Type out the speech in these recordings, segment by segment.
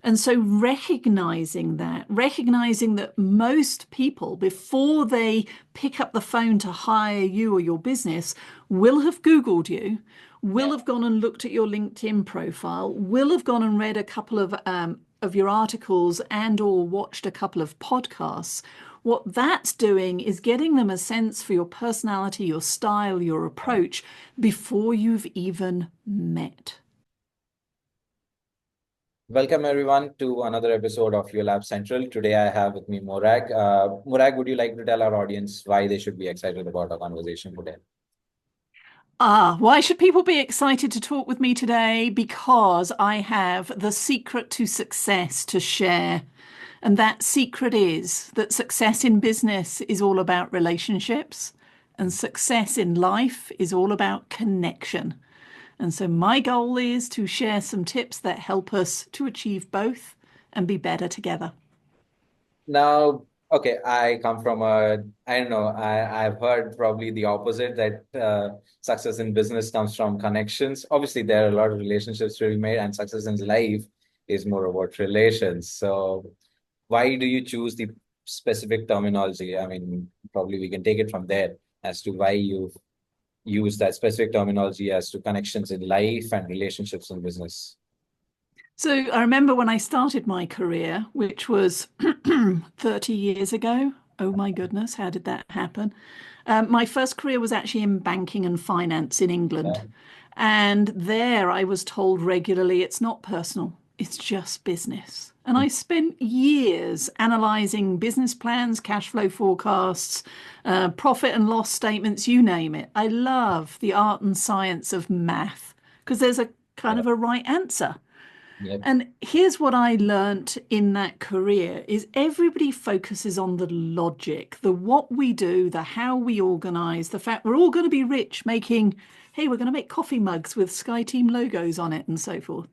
And so recognizing that most people, before they pick up the phone to hire you or your business, will have Googled you, will Yeah. have gone and looked at your LinkedIn profile, will have gone and read a couple of your articles and or watched a couple of podcasts. What that's doing is getting them a sense for your personality, your style, your approach before you've even met. Welcome everyone to another episode of Yollab Central. Today I have with me Morag. Morag, would you like to tell our audience why they should be excited about our conversation today? Why should people be excited to talk with me today? Because I have the secret to success to share. And that secret is that success in business is all about relationships, and success in life is all about connection. And so my goal is to share some tips that help us to achieve both and be better together. Now, okay, I come from I don't know, I've heard probably the opposite that success in business comes from connections. Obviously, there are a lot of relationships to be made, and success in life is more about relations. So, why do you choose the specific terminology? I mean, probably we can take it from there as to why you use that specific terminology as to connections in life and relationships in business. So I remember when I started my career, which was 30 years ago. Oh my goodness, how did that happen? My first career was actually in banking and finance in Yeah. England. And there I was told regularly it's not personal, it's just business. And I spent years analyzing business plans, cash flow forecasts, profit and loss statements, you name it. I love the art and science of math because there's a kind Yeah. of a right answer. Yeah. And here's what I learnt in that career is everybody focuses on the logic, the what we do, the how we organize, the fact we're all going to be rich making, hey, we're going to make coffee mugs with SkyeTeam logos on it and so forth.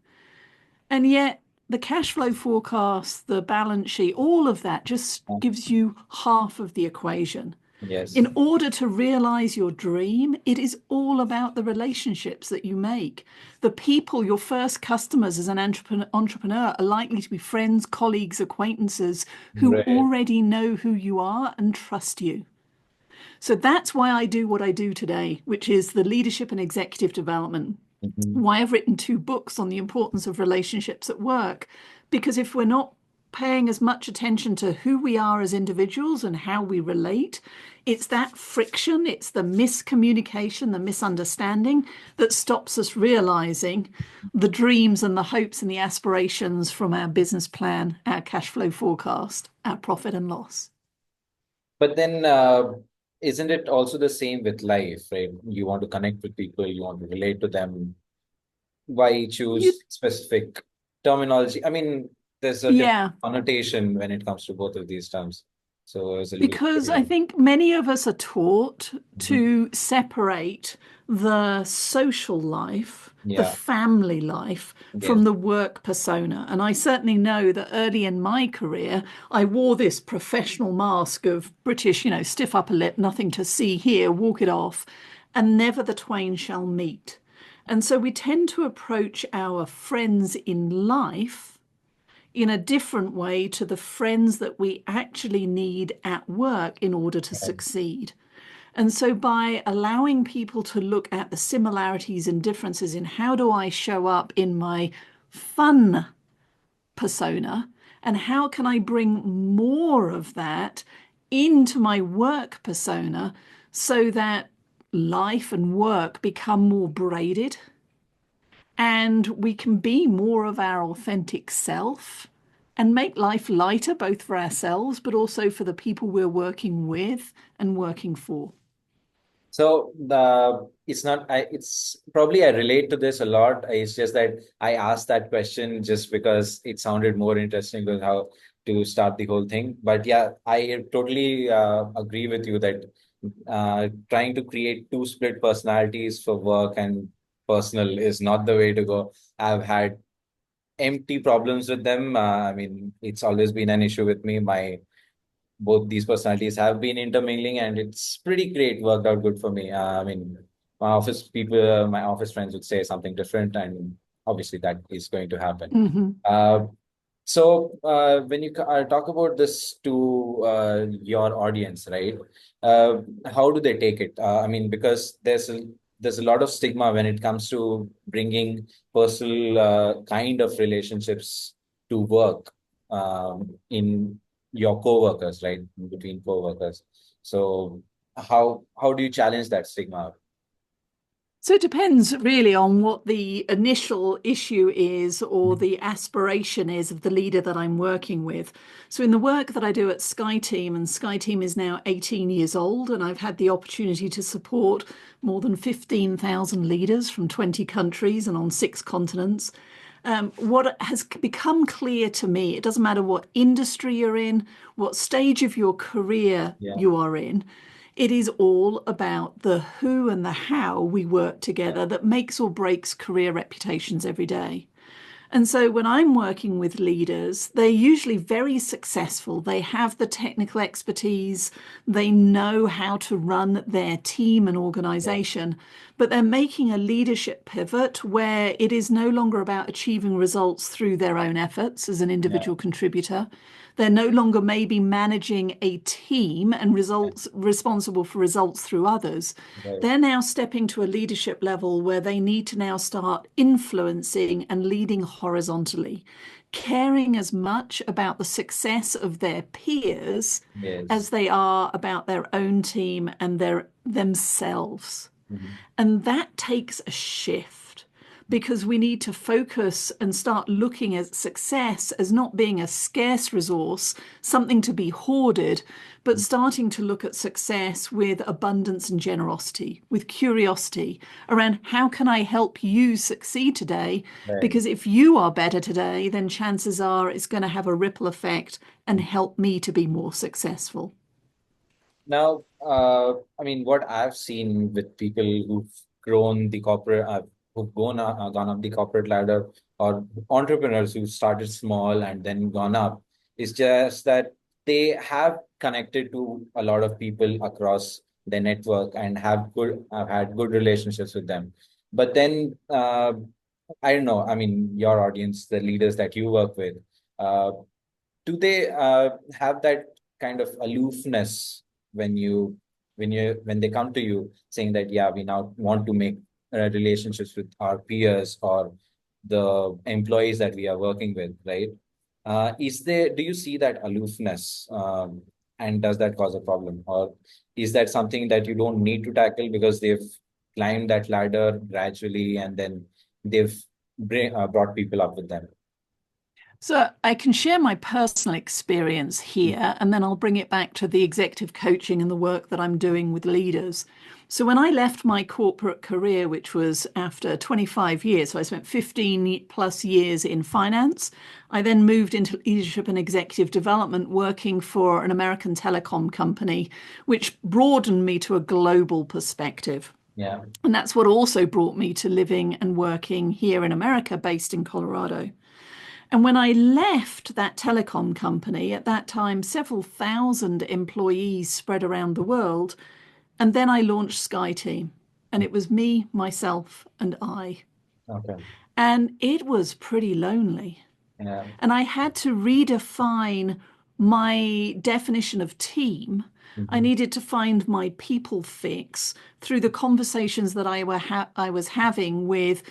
And yet the cash flow forecast, the balance sheet, all of that just gives you half of the equation. Yes. In order to realize your dream, it is all about the relationships that you make. The people, your first customers as an entrepreneur, are likely to be friends, colleagues, acquaintances who Right. already know who you are and trust you. So that's why I do what I do today, which is the leadership and executive development. Mhm. Why I've written two books on the importance of relationships at work. Because if we're not paying as much attention to who we are as individuals and how we relate, it's that friction, it's the miscommunication, the misunderstanding that stops us realizing the dreams and the hopes and the aspirations from our business plan, our cash flow forecast, our profit and loss. But then, isn't it also the same with life, right? You want to connect with people, you want to relate to them. Why You, choose specific terminology? I mean, there's a different yeah, connotation when it comes to both of these terms. So I was a little because I curious. think many of us are taught Mhm. to separate the social life, the Yeah. family life from Yes. the work persona. And I certainly know that early in my career, I wore this professional mask of British, stiff upper lip, nothing to see here, walk it off, and never the twain shall meet. And so we tend to approach our friends in life in a different way to the friends that we actually need at work in order to Right. succeed. And so by allowing people to look at the similarities and differences in how do I show up in my fun persona and how can I bring more of that into my work persona so that life and work become more braided and we can be more of our authentic self and make life lighter, both for ourselves, but also for the people we're working with and working for. So it's not it's probably I relate to this a lot. It's just that I asked that question just because it sounded more interesting with how to start the whole thing. But yeah, I totally agree with you that trying to create two split personalities for work and personal is not the way to go. I've had empty problems with them. I mean, it's always been an issue with me. My both these personalities have been intermingling, and it's pretty great. Worked out good for me. I mean, my office friends would say something different, and obviously that is going to happen. Mhm. Uh, So when you talk about this to your audience, right? How do they take it? I mean, because there's a lot of stigma when it comes to bringing personal kind of relationships to work in your coworkers, right? In between coworkers. So how do you challenge that stigma? So it depends really on what the initial issue is or the aspiration is of the leader that I'm working with. So in the work that I do at SkyeTeam, and SkyeTeam is now 18 years old, and I've had the opportunity to support more than 15,000 leaders from 20 countries and on 6 continents. What has become clear to me, it doesn't matter what industry you're in, what stage of your career Yeah, you are in, it is all about the who and the how we work yeah, together that makes or breaks career reputations every day. And so when I'm working with leaders, they're usually very successful. They have the technical expertise, they know how to run their team and yeah, organization, but they're making a leadership pivot where it is no longer about achieving results through their own efforts as an yeah, individual contributor. They're no longer maybe managing a team and yeah, results responsible for results through others. right, They're now stepping to a leadership level where they need to now start influencing and leading horizontally, caring as much about the success of their peers yes. as they are about their own team and their themselves. Mhm. And that takes a shift because we need to focus and start looking at success as not being a scarce resource, something to be hoarded, but starting to look at success with abundance and generosity, with curiosity around how can I help you succeed today? Right. Because if you are better today, then chances are it's going to have a ripple effect and help me to be more successful. Now, I mean, what I've seen with people who've grown the corporate, who've gone up the corporate ladder, or entrepreneurs who started small and then gone up, is just that they have connected to a lot of people across their network and have had good relationships with them. But then, I don't know. I mean, your audience, the leaders that you work with, uh, do they have that kind of aloofness when when they come to you saying that yeah, we now want to make relationships with our peers or the employees that we are working with, right? Is there, do you see that aloofness, and does that cause a problem, or is that something that you don't need to tackle because they've climbed that ladder gradually and then they've brought people up with them? So I can share my personal experience here, and then I'll bring it back to the executive coaching and the work that I'm doing with leaders. So when I left my corporate career, which was after 25 years, so I spent 15 plus years in finance, I then moved into leadership and executive development, working for an American telecom company, which broadened me to a global perspective. Yeah. And that's what also brought me to living and working here in America, based in Colorado. And when I left that telecom company, at that time, several thousand employees spread around the world. And then I launched SkyeTeam. And it was me, myself, and I. Okay. And it was pretty lonely. Yeah. And I had to redefine my definition of team. I Mhm. needed to find my people fix through the conversations that I was having with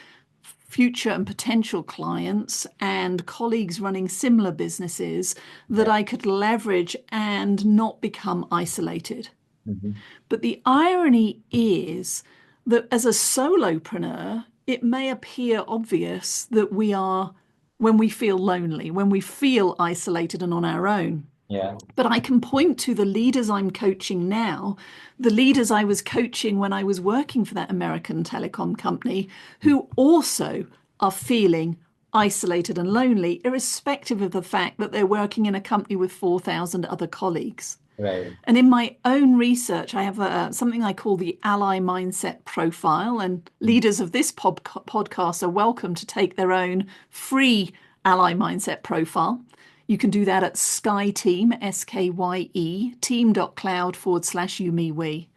future and potential clients and colleagues running similar businesses that Yeah. I could leverage and not become isolated. Mhm. But the irony is that as a solopreneur, it may appear obvious that we are, when we feel lonely, when we feel isolated and on our own. Yeah. But I can point to the leaders I'm coaching now, the leaders I was coaching when I was working for that American telecom company, who also are feeling isolated and lonely, irrespective of the fact that they're working in a company with 4,000 other colleagues. Right. And in my own research, I have something I call the ally mindset profile. And Mm. leaders of this podcast are welcome to take their own free ally mindset profile. You can do that at SkyeTeam, SKYE, team.cloud/you, me, we.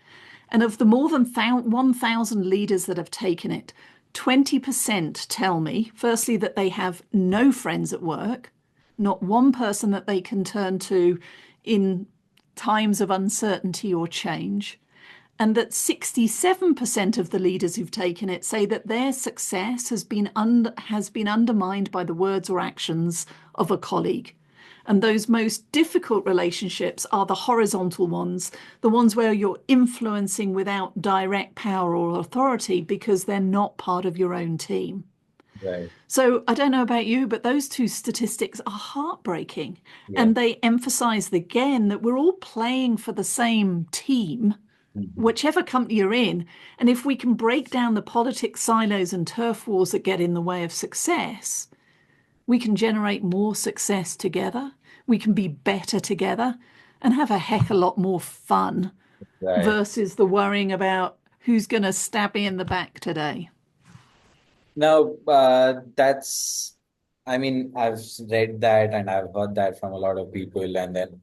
And of the more than 1,000 leaders that have taken it, 20% tell me, firstly, that they have no friends at work. not one person that they can turn to in times of uncertainty or change. And that 67% of the leaders who've taken it say that their success has been undermined by the words or actions of a colleague. And those most difficult relationships are the horizontal ones, the ones where you're influencing without direct power or authority because they're not part of your own team. Right. So I don't know about you, but those two statistics are heartbreaking. Yeah. And they emphasize again that we're all playing for the same team, Mhm. whichever company you're in. And if we can break down the politics silos and turf wars that get in the way of success, we can generate more success together. We can be better together and have a heck of a lot more fun Right. versus the worrying about who's going to stab me in the back today. Now, I mean, I've read that and I've heard that from a lot of people. And then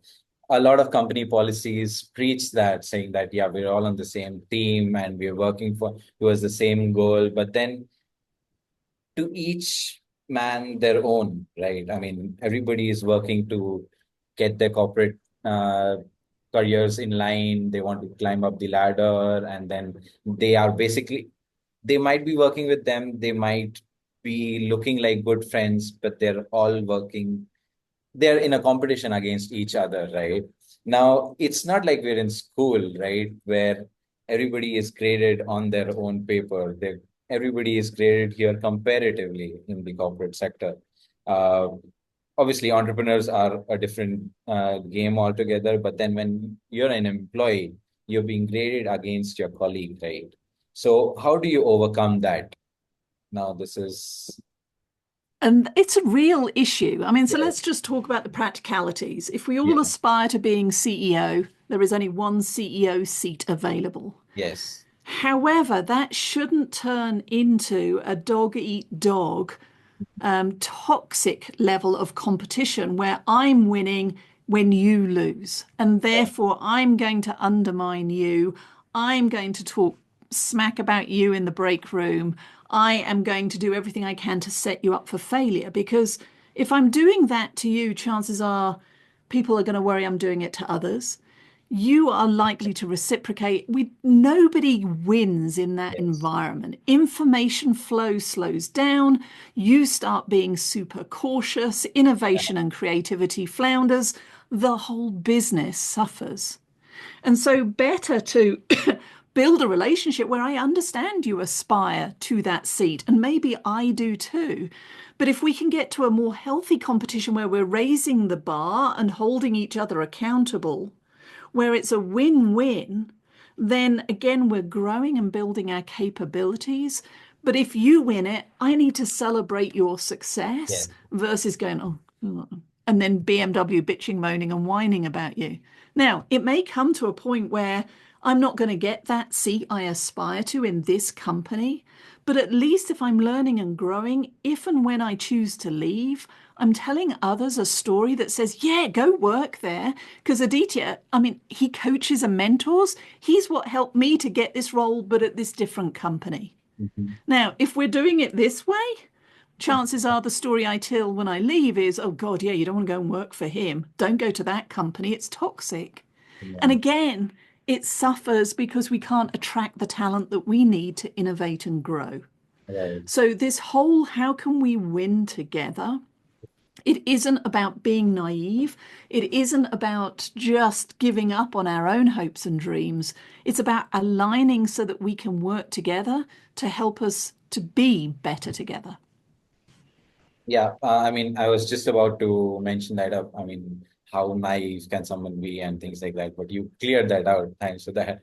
a lot of company policies preach that, saying that, yeah, we're all on the same team and we're working towards the same goal. But then to each man their own, right? I mean, everybody is working to get their corporate careers in line. They want to climb up the ladder, and then they are basically they might be working with them. They might be looking like good friends, but they're all working. They're in a competition against each other, right? Now, it's not like we're in school, right, where everybody is graded on their own paper. Everybody is graded here comparatively in the corporate sector. Uh, Obviously, entrepreneurs are a different game altogether, but then when you're an employee, you're being graded against your colleague, right? So, how do you overcome that? Now, this is And it's a real issue. I mean, so yes, let's just talk about the practicalities. If we all yeah, aspire to being CEO, there is only one CEO seat available. yes, However, that shouldn't turn into a dog eat dog toxic level of competition where I'm winning when you lose. And yeah, therefore, I'm going to undermine you. I'm going to talk smack about you in the break room. I am going to do everything I can to set you up for failure. Because if I'm doing that to you, chances are people are going to worry I'm doing it to others. You are likely to reciprocate. Nobody wins in that yes, environment. Information flow slows down. You start being super cautious. Innovation and creativity flounders. The whole business suffers. And so, better to build a relationship where I understand you aspire to that seat, and maybe I do too. But if we can get to a more healthy competition where we're raising the bar and holding each other accountable, where it's a win-win, then again, we're growing and building our capabilities. But if you win it, I need to celebrate your yes, success versus going, oh, and then BMW bitching, moaning, and whining about you. Now, it may come to a point where I'm not going to get that seat I aspire to in this company, but at least if I'm learning and growing, if and when I choose to leave, I'm telling others a story that says, yeah, go work there. Because Aditya, I mean, he coaches and mentors. He's what helped me to get this role, but at this different company. mhm, Now, if we're doing it this way, chances are the story I tell when I leave is, oh God, yeah, you don't want to go and work for him. Don't go to that company. It's toxic. And yeah, again, it suffers because we can't attract the talent that we need to innovate and grow. right. So, this whole how can we win together? It isn't about being naive. It isn't about just giving up on our own hopes and dreams. It's about aligning so that we can work together to help us to be better together. Yeah, I mean, I was just about to mention that up. I mean, how naive can someone be and things like that, but you cleared that out. Thanks for that.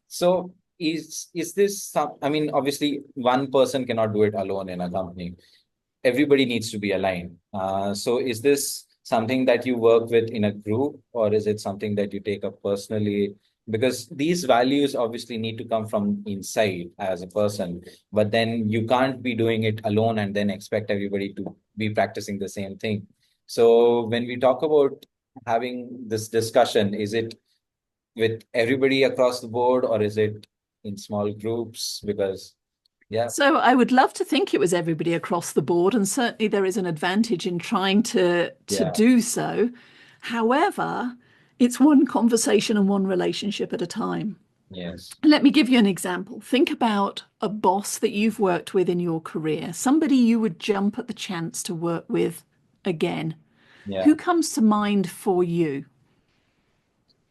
So is this some, I mean, obviously one person cannot do it alone in a company. Everybody needs to be aligned. So is this something that you work with in a group, or is it something that you take up personally? Because these values obviously need to come from inside as a person, but then you can't be doing it alone and then expect everybody to be practicing the same thing. So when we talk about having this discussion, is it with everybody across the board, or is it in small groups? Because Yeah, So I would love to think it was everybody across the board, and certainly there is an advantage in trying to yeah, do so. However, it's one conversation and one relationship at a time. yes, Let me give you an example. Think about a boss that you've worked with in your career, somebody you would jump at the chance to work with again. yeah. Who comes to mind for you?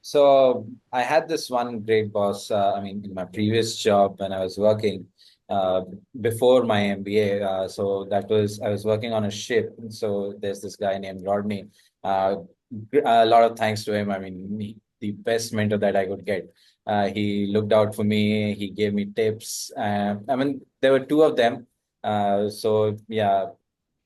So I had this one great boss. I mean, in my previous job when I was working uh, before my MBA. So that was I was working on a ship. So there's this guy named Rodney. Uh, a lot of thanks to him. I mean, the best mentor that I could get. He looked out for me. He gave me tips. I mean, there were two of them. So yeah,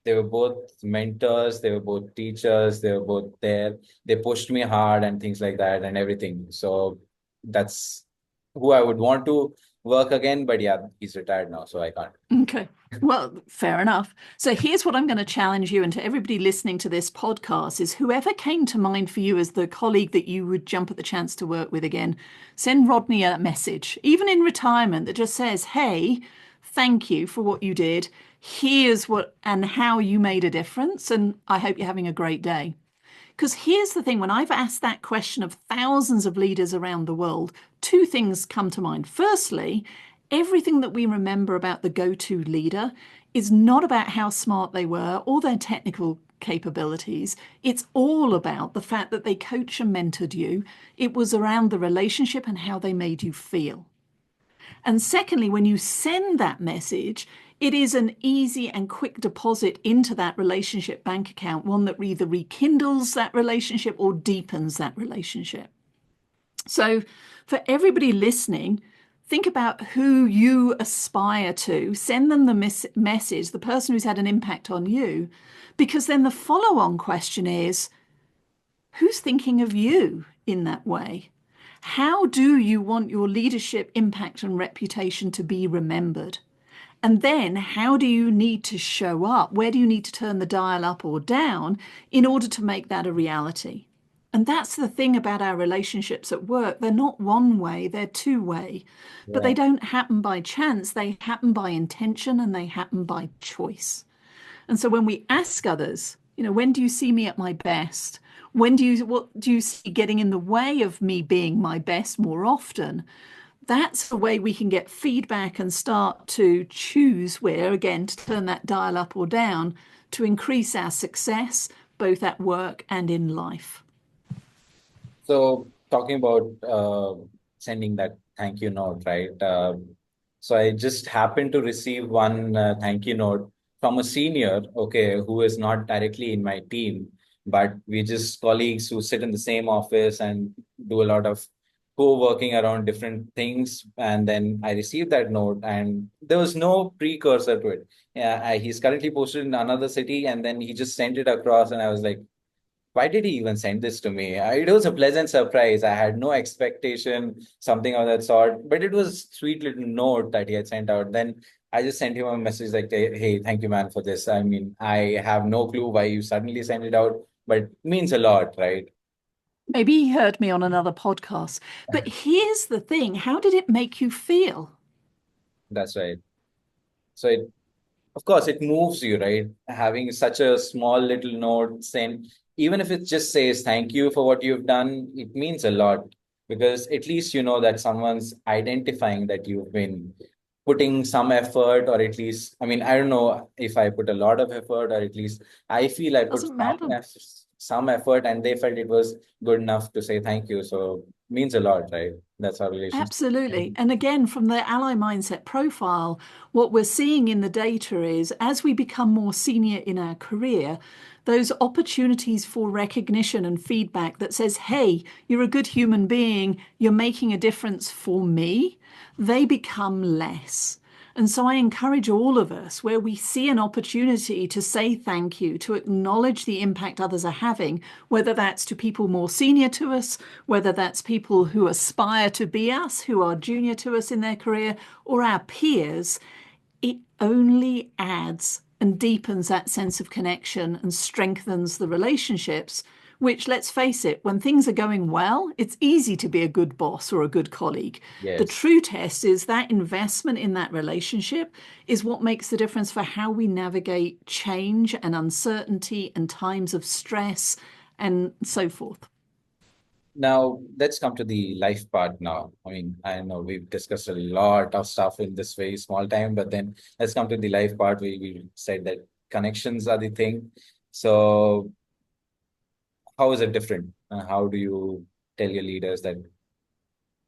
they were both mentors, they were both teachers, they were both there. They pushed me hard and things like that and everything. So that's who I would want to work again. But yeah, he's retired now, so I can't. Okay. Well, fair enough. So here's what I'm going to challenge you and to everybody listening to this podcast is whoever came to mind for you as the colleague that you would jump at the chance to work with again, send Rodney a message, even in retirement, that just says, "Hey, thank you for what you did. Here's what and how you made a difference, and I hope you're having a great day." Because here's the thing, when I've asked that question of thousands of leaders around the world, two things come to mind. Firstly, everything that we remember about the go-to leader is not about how smart they were or their technical capabilities. It's all about the fact that they coach and mentored you. It was around the relationship and how they made you feel. And secondly, when you send that message, it is an easy and quick deposit into that relationship bank account, one that either rekindles that relationship or deepens that relationship. So, for everybody listening, think about who you aspire to, send them the message, the person who's had an impact on you, because then the follow on question is who's thinking of you in that way? How do you want your leadership impact and reputation to be remembered? And then how do you need to show up? Where do you need to turn the dial up or down in order to make that a reality? And that's the thing about our relationships at work. They're not one way, they're two way. But they Yeah. don't happen by chance, they happen by intention and they happen by choice. And so when we ask others, when do you see me at my best? What do you see getting in the way of me being my best more often? That's the way we can get feedback and start to choose where, again, to turn that dial up or down to increase our success, both at work and in life. So talking about sending that thank you note, right? So I just happened to receive one thank you note from a senior, okay, who is not directly in my team, but we just colleagues who sit in the same office and do a lot of co-working around different things. And then I received that note, and there was no precursor to it. Yeah, he's currently posted in another city, and then he just sent it across, and I was like, why did he even send this to me? It was a pleasant surprise. I had no expectation, something of that sort, but it was a sweet little note that he had sent out. Then I just sent him a message like, hey, thank you, man, for this. I mean, I have no clue why you suddenly sent it out, but it means a lot, right? Maybe he heard me on another podcast. But here's the thing, how did it make you feel? That's right. So of course, it moves you, right? Having such a small little note saying, even if it just says thank you for what you've done, it means a lot because at least you know that someone's identifying that you've been putting some effort, or at least, I mean, I don't know if I put a lot of effort, or at least I feel I put Doesn't matter. some effort, and they felt it was good enough to say thank you. So means a lot, right? That's our relationship. Absolutely. And again, from the ally mindset profile, what we're seeing in the data is as we become more senior in our career, those opportunities for recognition and feedback that says, hey, you're a good human being, you're making a difference for me, they become less. And so I encourage all of us where we see an opportunity to say thank you, to acknowledge the impact others are having, whether that's to people more senior to us, whether that's people who aspire to be us, who are junior to us in their career, or our peers, it only adds and deepens that sense of connection and strengthens the relationships, which, let's face it, when things are going well, it's easy to be a good boss or a good colleague. The Yes. true test is that investment in that relationship is what makes the difference for how we navigate change and uncertainty and times of stress and so forth. Now, let's come to the life part now. I mean, I know we've discussed a lot of stuff in this very small time, but then let's come to the life part where we said that connections are the thing. So, how is it different? How do you tell your leaders that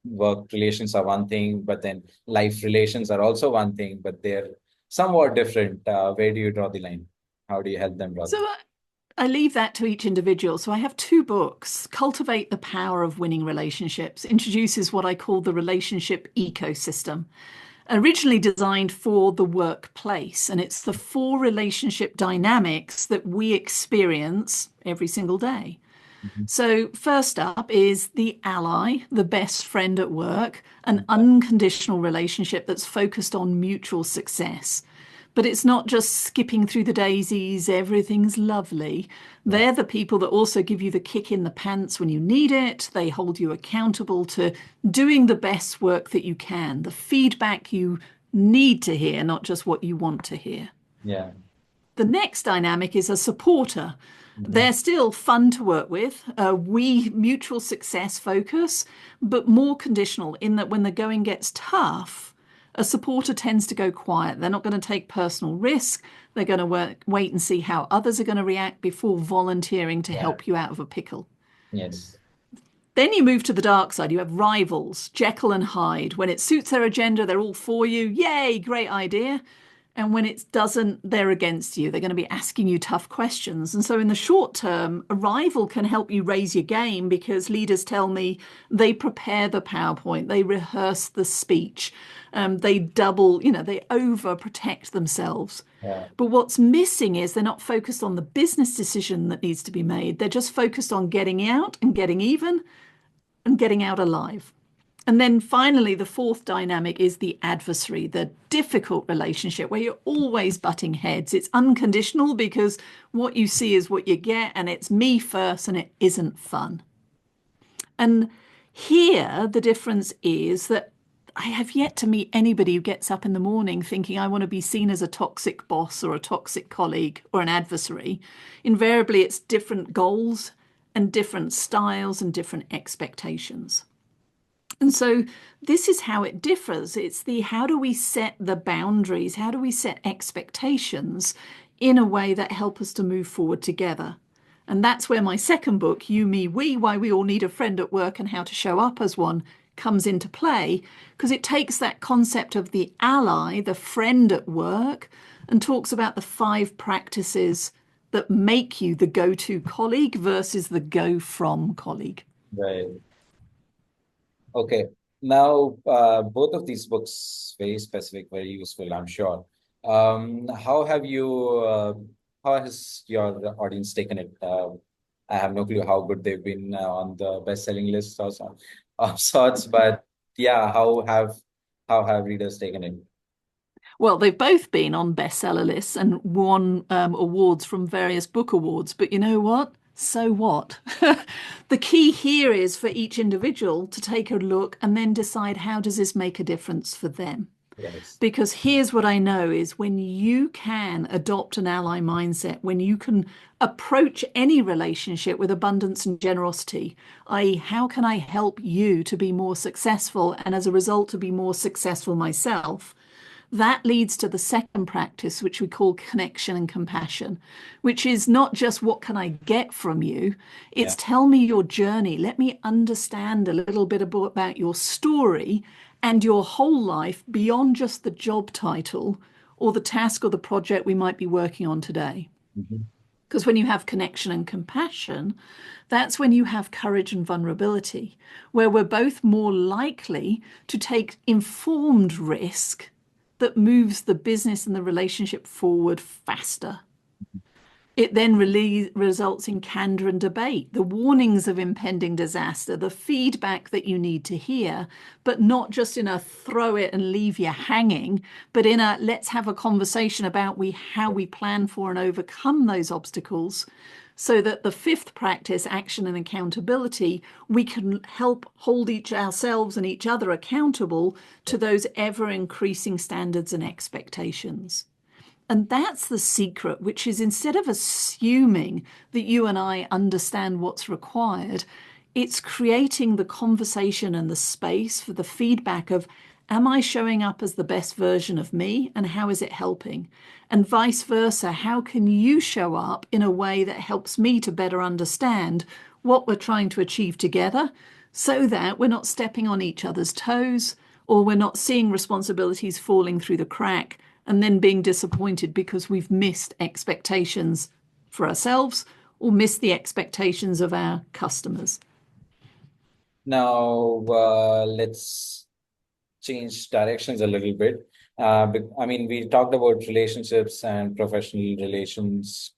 work relations are one thing, but then life relations are also one thing, but they're somewhat different? Where do you draw the line? How do you help them draw the So line? I leave that to each individual. So I have two books. Cultivate the Power of Winning Relationships introduces what I call the relationship ecosystem, originally designed for the workplace. And it's the four relationship dynamics that we experience every single day. Mhm. So, first up is the ally, the best friend at work, an unconditional relationship that's focused on mutual success. But it's not just skipping through the daisies, everything's lovely. Yeah. They're the people that also give you the kick in the pants when you need it. They hold you accountable to doing the best work that you can, the feedback you need to hear, not just what you want to hear. Yeah. The next dynamic is a supporter. Mhm. They're still fun to work with. We mutual success focus, but more conditional in that when the going gets tough, a supporter tends to go quiet. They're not going to take personal risk. They're going to wait and see how others are going to react before volunteering to Yeah. help you out of a pickle. Yes. Then you move to the dark side. You have rivals, Jekyll and Hyde. When it suits their agenda, they're all for you. Yay, great idea. And when it doesn't, they're against you. They're going to be asking you tough questions. And so, in the short term, a rival can help you raise your game because leaders tell me they prepare the PowerPoint, they rehearse the speech, they double, they overprotect themselves. Yeah. But what's missing is they're not focused on the business decision that needs to be made. They're just focused on getting out and getting even and getting out alive. And then finally, the fourth dynamic is the adversary, the difficult relationship where you're always butting heads. It's unconditional because what you see is what you get, and it's me first, and it isn't fun. And here, the difference is that I have yet to meet anybody who gets up in the morning thinking, I want to be seen as a toxic boss or a toxic colleague or an adversary. Invariably, it's different goals and different styles and different expectations. And so this is how it differs. It's the how do we set the boundaries? How do we set expectations in a way that help us to move forward together? And that's where my second book, You, Me, We, Why We All Need a Friend at Work and How to Show Up as One, comes into play, because it takes that concept of the ally, the friend at work, and talks about the 5 practices that make you the go-to colleague versus the go-from colleague. Right. Okay. Now, both of these books, very specific, very useful, I'm sure. How have you, how has your audience taken it? I have no clue how good they've been on the best-selling list or some of sorts, but yeah, how have readers taken it? Well, they've both been on bestseller lists and won awards from various book awards. But you know what? So what? The key here is for each individual to take a look and then decide how does this make a difference for them? Yes. Because here's what I know is when you can adopt an ally mindset, when you can approach any relationship with abundance and generosity, i.e., how can I help you to be more successful and as a result to be more successful myself? That leads to the second practice, which we call connection and compassion, which is not just what can I get from you? Yeah. It's tell me your journey. Let me understand a little bit about your story and your whole life beyond just the job title or the task or the project we might be working on today. Mhm. Because when you have connection and compassion, that's when you have courage and vulnerability, where we're both more likely to take informed risk that moves the business and the relationship forward faster. It then results in candor and debate, the warnings of impending disaster, the feedback that you need to hear, but not just in a throw it and leave you hanging, but in a let's have a conversation about how we plan for and overcome those obstacles so that the fifth practice, action and accountability, we can help hold each ourselves and each other accountable to those ever increasing standards and expectations. And that's the secret, which is instead of assuming that you and I understand what's required, it's creating the conversation and the space for the feedback of, am I showing up as the best version of me and how is it helping? And vice versa, how can you show up in a way that helps me to better understand what we're trying to achieve together so that we're not stepping on each other's toes or we're not seeing responsibilities falling through the crack and then being disappointed because we've missed expectations for ourselves or missed the expectations of our customers. Now, let's change directions a little bit. I mean, we talked about relationships and professional relations,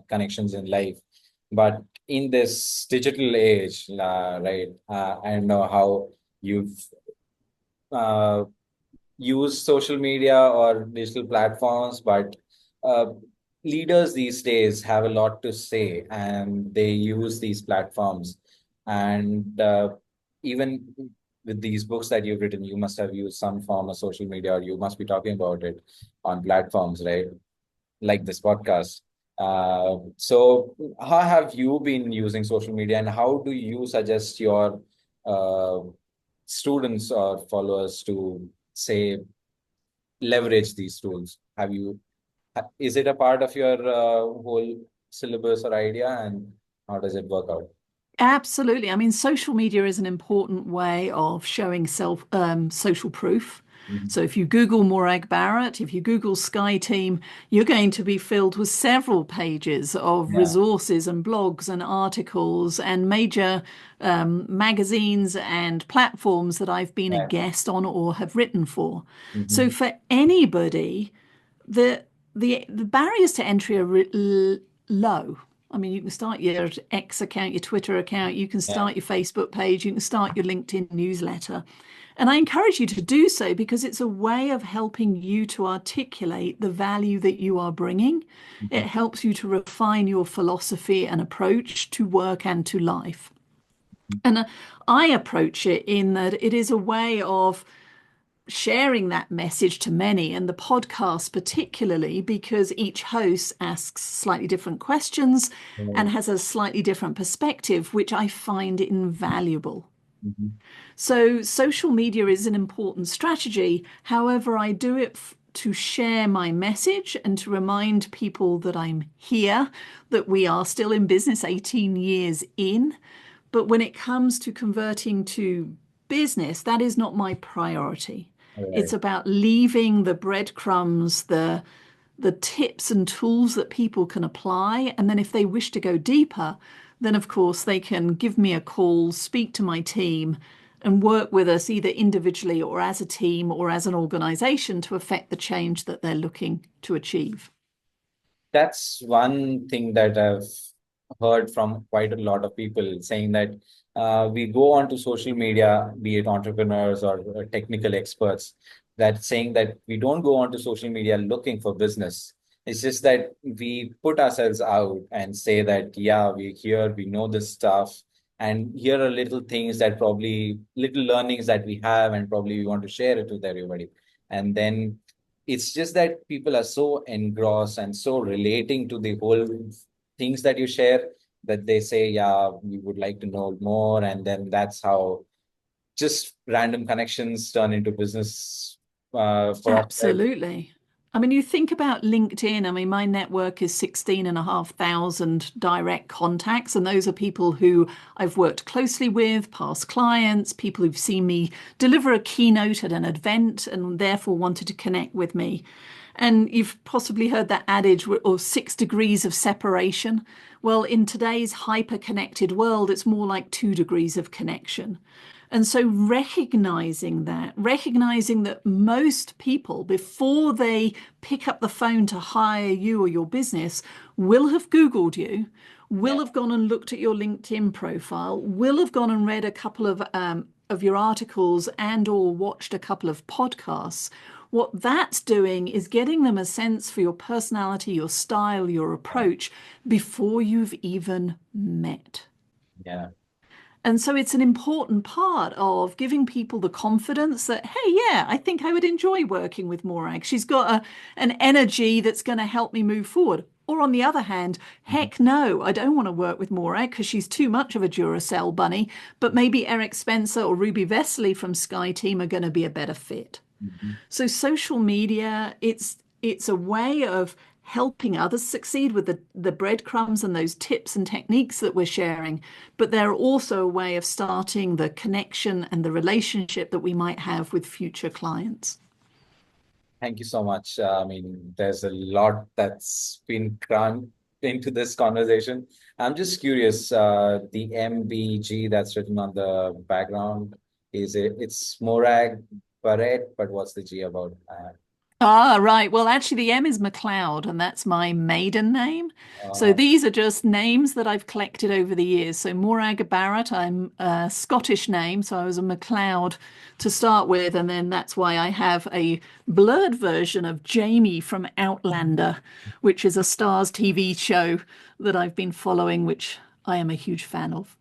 connections in life, but in this digital age, right? I don't know how you've uh, used social media or digital platforms, but uh, leaders these days have a lot to say, and they use these platforms. And even with these books that you've written, you must have used some form of social media, or you must be talking about it on platforms, right? Like this podcast. So how have you been using social media, and how do you suggest your uh, students or followers to say leverage these tools? Is it a part of your whole syllabus or idea, and how does it work out? Absolutely. I mean, social media is an important way of showing social proof. Mhm. So if you Google Morag Barrett, if you Google SkyeTeam, you're going to be filled with several pages of Yeah, resources and blogs and articles and major magazines and platforms that I've been a yeah. guest on or have written for. So Mhm. for anybody, the the barriers to entry are low. I mean, you can start your X account, your Twitter account, you can Yeah. start your Facebook page, you can start your LinkedIn newsletter. And I encourage you to do so because it's a way of helping you to articulate the value that you are bringing. It Mhm. helps you to refine your philosophy and approach to work and to life. And I approach it in that it is a way of sharing that message to many, and the podcast particularly, because each host asks slightly different questions and Right. has a slightly different perspective, which I find invaluable. Mhm. So, social media is an important strategy. However, I do it to share my message and to remind people that I'm here, that we are still in business 18 years in. But when it comes to converting to business, that is not my priority. All It's right. about leaving the breadcrumbs, the tips and tools that people can apply. And then if they wish to go deeper, then of course they can give me a call, speak to my team, and work with us either individually or as a team or as an organization to affect the change that they're looking to achieve. That's one thing that I've heard from quite a lot of people saying that we go onto social media, be it entrepreneurs or technical experts, that saying that we don't go onto social media looking for business. It's just that we put ourselves out and say that, yeah, we're here, we know this stuff, and here are little things that probably little learnings that we have, and probably we want to share it with everybody. And then it's just that people are so engrossed and so relating to the whole things that you share that they say, yeah, we would like to know more. And then that's how just random connections turn into business prospects. Absolutely. I mean, you think about LinkedIn. I mean, my network is 16,500 direct contacts, and those are people who I've worked closely with, past clients, people who've seen me deliver a keynote at an event and therefore wanted to connect with me. And you've possibly heard that adage of 6 degrees of separation. Well, in today's hyper-connected world, it's more like 2 degrees of connection. And so recognizing that most people, before they pick up the phone to hire you or your business, will have Googled you, will Yeah. have gone and looked at your LinkedIn profile, will have gone and read a couple of your articles and or watched a couple of podcasts, what that's doing is getting them a sense for your personality, your style, your approach before you've even met. Yeah. And so it's an important part of giving people the confidence that, hey, yeah, I think I would enjoy working with Morag. She's got an energy that's going to help me move forward. Or on the other hand, Mhm. heck no, I don't want to work with Morag because she's too much of a Duracell bunny. But maybe Eric Spencer or Ruby Vesely from SkyeTeam are going to be a better fit. Mhm. So social media, it's a way of helping others succeed with the breadcrumbs and those tips and techniques that we're sharing, but they're also a way of starting the connection and the relationship that we might have with future clients. Thank you so much. I mean, there's a lot that's been crammed into this conversation. I'm just curious, the MBG that's written on the background, it's Morag Barrett, but what's the G about? Ah, right. Well, actually, the M is MacLeod, and that's my maiden name. So Uh, these are just names that I've collected over the years. So Morag Barrett, I'm a Scottish name, so I was a MacLeod to start with, and then that's why I have a blurred version of Jamie from Outlander, which is a Stars TV show that I've been following, which I am a huge fan of.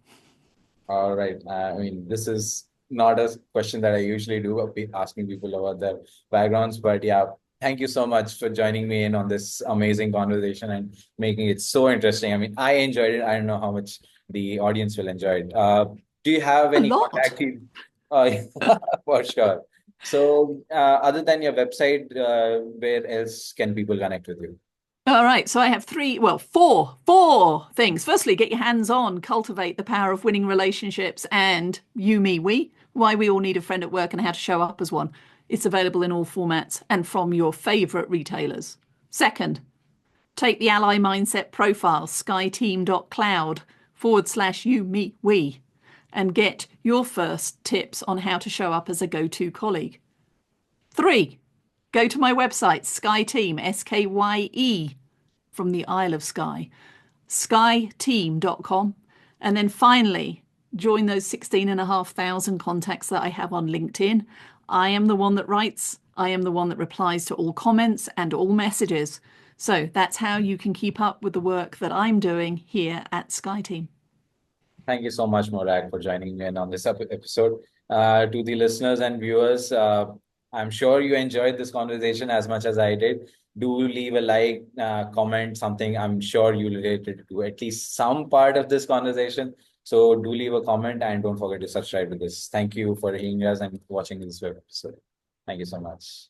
all right. I mean, this is not a question that I usually do, asking people about their backgrounds, but yeah, thank you so much for joining me in on this amazing conversation and making it so interesting. I mean, I enjoyed it. I don't know how much the audience will enjoy it. Do you have A any lot. contact? For sure. So, other than your website, where else can people connect with you? All right, so I have four things. Firstly, get your hands on, cultivate the power of winning relationships and you, me, we, why we all need a friend at work and how to show up as one. It's available in all formats and from your favorite retailers. Second, take the ally mindset profile, skyeteam.cloud/you, me, we, and get your first tips on how to show up as a go-to colleague. Three, go to my website, SkyeTeam, SKYE, from the Isle of Skye, skyeteam.com. And then finally, join those 16,500 contacts that I have on LinkedIn. I am the one that writes, I am the one that replies to all comments and all messages. So that's how you can keep up with the work that I'm doing here at SkyeTeam. Thank you so much, Morag, for joining me in on this episode. To the listeners and viewers, I'm sure you enjoyed this conversation as much as I did. Do leave a like, comment, something I'm sure you related to at least some part of this conversation. So do leave a comment and don't forget to subscribe to this. Thank you for hearing us and watching this web episode. Thank you so much.